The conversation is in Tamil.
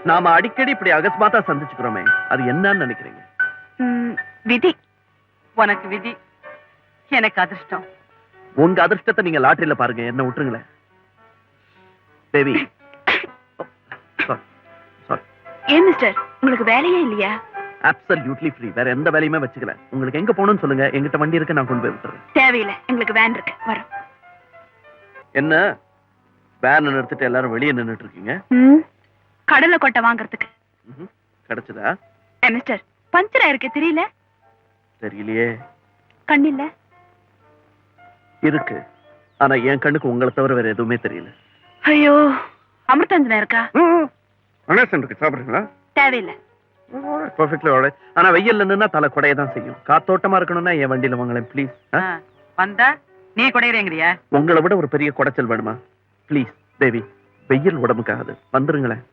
நாம அடிக்கடி இப்படி அகஸ்மாத்தா சந்திச்சுக்கிறோமே, அது என்னன்னு நினைக்கிறீங்க? விதி. உனக்கு விதி, எனக்கு அதிர்ஷ்டம். உங்க அதிர்ஷ்டத்தை நீங்க லாட்டரியில பாருங்க, என்ன விட்டுருங்களேன். தேவி. ஏன் மிஸ்டர், உங்களுக்கு வேலையே இல்லையா? Absolutely free. வேற எந்த வேலையுமே வச்சுக்கல. உங்களுக்கு எங்க போகணும்னு சொல்லுங்க, எங்கிட்ட வண்டி இருக்கு, நான் கொண்டு போய் விட்டுறேன். தேவையில்லை, எங்களுக்கு வேன் இருக்கு, வரோம். என்ன வேன் நிறுத்திட்டு எல்லாரும் வெளியே நின்னுட்டு இருக்கீங்க? கடலை கொட்டை வாங்குறதுக்கு. கிடைச்சதா? மிஸ்டர், பஞ்சர் ஆயிருக்கு, தெரியல? தெரியலையே. கண்ணில்ல? இருக்கு, ஆனா என் கண்ணுக்கு உங்களை தவிர வேற எதுவுமே தெரியல. ஐயோ, அமிர்தாஞ்சனா இருக்கா? அனேசன் இருக்கு, சாப்பிடுறீங்களா? தேவையில்லை. Perfectly alright. ஆனா வெயில்ல நின்னா தலை குடைய தான் செய்யும். காத்தோட்டமா இருக்கணும்னா என் வண்டியில வாங்களேன் ப்ளீஸ். வந்தா நீ குடையறேங்கறியா? உங்களை விட ஒரு பெரிய குடைச்சல் வேணுமா? ப்ளீஸ் தேவி, வெயில் உடம்புக்காது, வந்துருங்களேன்.